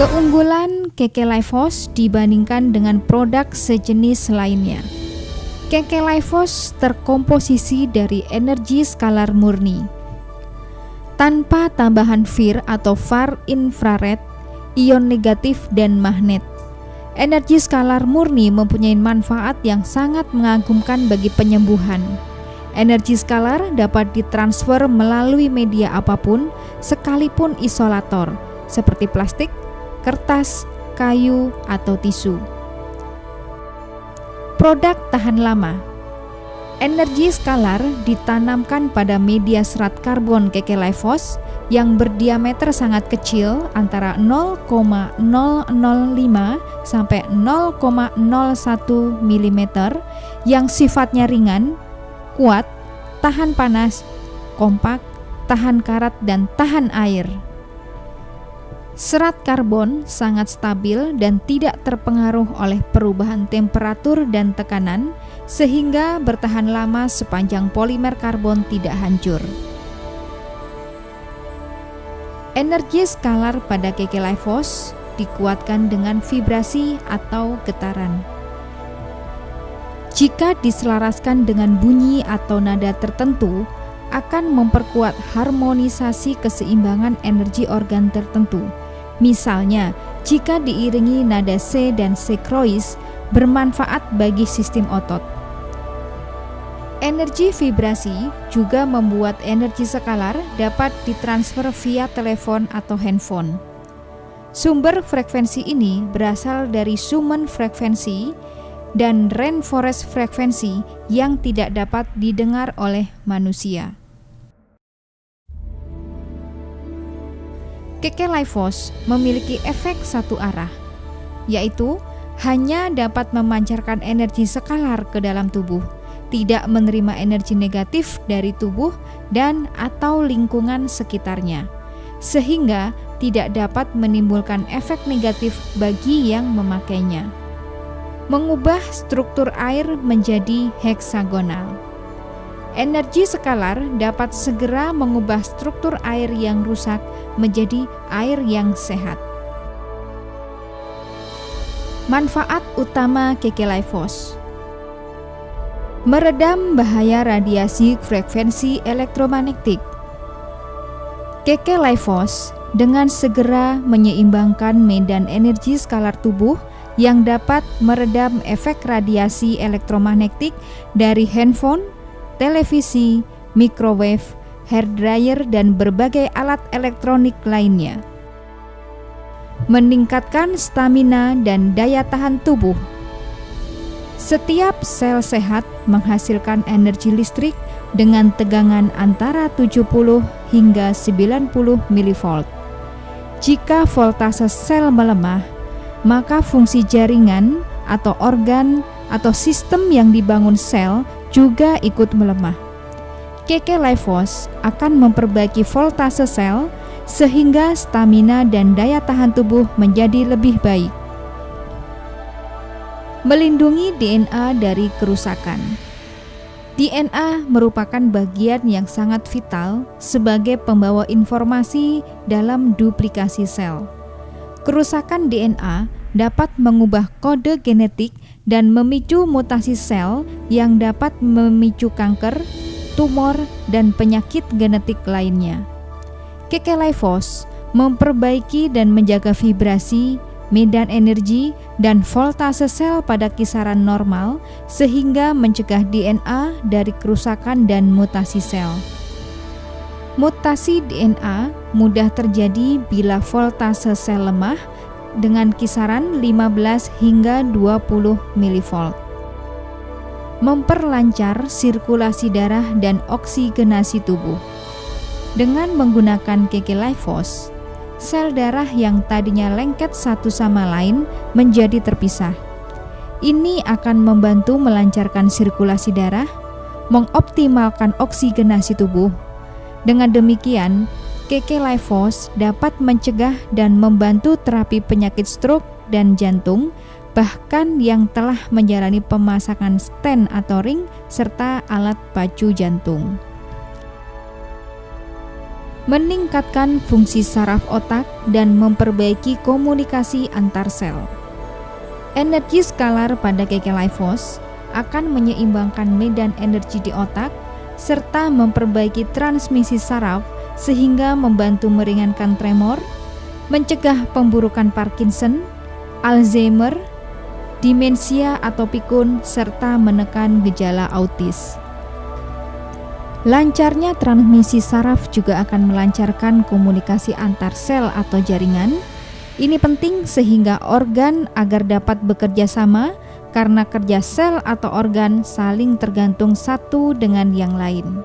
Keunggulan Kekelifos dibandingkan dengan produk sejenis lainnya. Kekelifos terkomposisi dari energi skalar murni. Tanpa tambahan FIR atau far infrared, ion negatif dan magnet. Energi skalar murni mempunyai manfaat yang sangat mengagumkan bagi penyembuhan. Energi skalar dapat ditransfer melalui media apapun, sekalipun isolator, seperti plastik, kertas, kayu, atau tisu. Produk tahan lama. Energi skalar ditanamkan pada media serat karbon Kekelifos yang berdiameter sangat kecil antara 0,005 sampai 0,01 mm yang sifatnya ringan, kuat, tahan panas, kompak, tahan karat, dan tahan air. Serat karbon sangat stabil dan tidak terpengaruh oleh perubahan temperatur dan tekanan, sehingga bertahan lama sepanjang polimer karbon tidak hancur. Energi skalar pada Kekelifos dikuatkan dengan vibrasi atau getaran. Jika diselaraskan dengan bunyi atau nada tertentu, akan memperkuat harmonisasi keseimbangan energi organ tertentu. Misalnya, jika diiringi nada C dan C Croix, bermanfaat bagi sistem otot. Energi vibrasi juga membuat energi skalar dapat ditransfer via telepon atau handphone. Sumber frekuensi ini berasal dari Schumann frekuensi dan rainforest frekuensi yang tidak dapat didengar oleh manusia. Kekelifos memiliki efek satu arah, yaitu hanya dapat memancarkan energi skalar ke dalam tubuh, tidak menerima energi negatif dari tubuh dan atau lingkungan sekitarnya, sehingga tidak dapat menimbulkan efek negatif bagi yang memakainya. Mengubah struktur air menjadi heksagonal. Energi skalar dapat segera mengubah struktur air yang rusak menjadi air yang sehat. Manfaat utama Kekelifos: meredam bahaya radiasi frekuensi elektromagnetik. Kekelifos dengan segera menyeimbangkan medan energi skalar tubuh yang dapat meredam efek radiasi elektromagnetik dari handphone, televisi, microwave, hairdryer, dan berbagai alat elektronik lainnya. Meningkatkan stamina dan daya tahan tubuh. Setiap sel sehat menghasilkan energi listrik dengan tegangan antara 70 hingga 90 mV. Jika voltase sel melemah, maka fungsi jaringan atau organ atau sistem yang dibangun sel juga ikut melemah. Kekelifos akan memperbaiki voltase sel sehingga stamina dan daya tahan tubuh menjadi lebih baik. Melindungi DNA dari kerusakan. DNA merupakan bagian yang sangat vital sebagai pembawa informasi dalam duplikasi sel. Kerusakan DNA dapat mengubah kode genetik dan memicu mutasi sel yang dapat memicu kanker, tumor, dan penyakit genetik lainnya. Kekelifos memperbaiki dan menjaga vibrasi, medan energi, dan voltase sel pada kisaran normal sehingga mencegah DNA dari kerusakan dan mutasi sel. Mutasi DNA mudah terjadi bila voltase sel lemah dengan kisaran 15 hingga 20 mV. Memperlancar sirkulasi darah dan oksigenasi tubuh. Dengan menggunakan Kekelifos, sel darah yang tadinya lengket satu sama lain menjadi terpisah. Ini akan membantu melancarkan sirkulasi darah, mengoptimalkan oksigenasi tubuh. Dengan demikian, Kekelifos dapat mencegah dan membantu terapi penyakit stroke dan jantung, bahkan yang telah menjalani pemasangan stent atau ring serta alat pacu jantung. meningkatkan fungsi saraf otak dan memperbaiki komunikasi antar sel. Energi skalar pada KK Life Force akan menyeimbangkan medan energi di otak serta memperbaiki transmisi saraf sehingga membantu meringankan tremor, mencegah pemburukan Parkinson, Alzheimer, demensia atau pikun, serta menekan gejala autis. Lancarnya transmisi saraf juga akan melancarkan komunikasi antar sel atau jaringan. Ini penting sehingga organ agar dapat bekerja sama karena kerja sel atau organ saling tergantung satu dengan yang lain.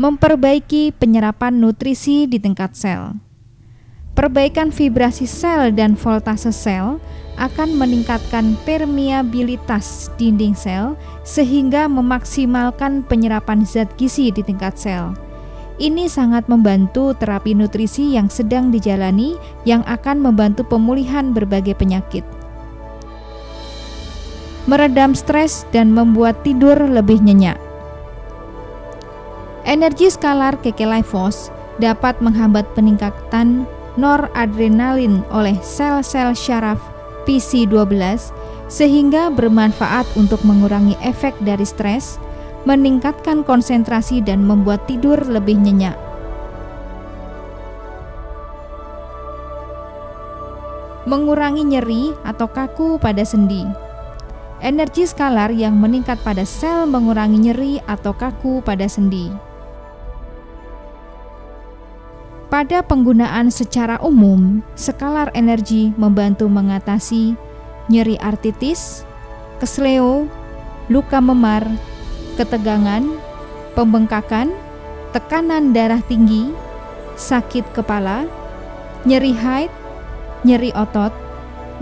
Memperbaiki penyerapan nutrisi di tingkat sel. Perbaikan vibrasi sel dan voltase sel akan meningkatkan permeabilitas dinding sel sehingga memaksimalkan penyerapan zat gizi di tingkat sel. Ini sangat membantu terapi nutrisi yang sedang dijalani yang akan membantu pemulihan berbagai penyakit. Meredam stres dan membuat tidur lebih nyenyak. Energi skalar KK Life Force dapat menghambat peningkatan noradrenalin oleh sel-sel syaraf PC12 sehingga bermanfaat untuk mengurangi efek dari stres, meningkatkan konsentrasi dan membuat tidur lebih nyenyak. Mengurangi nyeri atau kaku pada sendi. Energi skalar yang meningkat pada sel mengurangi nyeri atau kaku pada sendi. Pada penggunaan secara umum, skalar energi membantu mengatasi nyeri artritis, kesleo, luka memar, ketegangan, pembengkakan, tekanan darah tinggi, sakit kepala, nyeri haid, nyeri otot,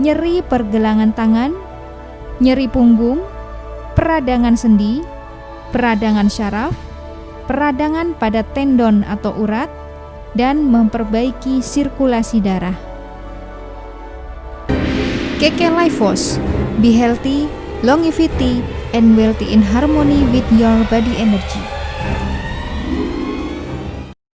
nyeri pergelangan tangan, nyeri punggung, peradangan sendi, peradangan syaraf, peradangan pada tendon atau urat, dan memperbaiki sirkulasi darah. KK Life Force, be healthy, longevity, and wealthy in harmony with your body energy.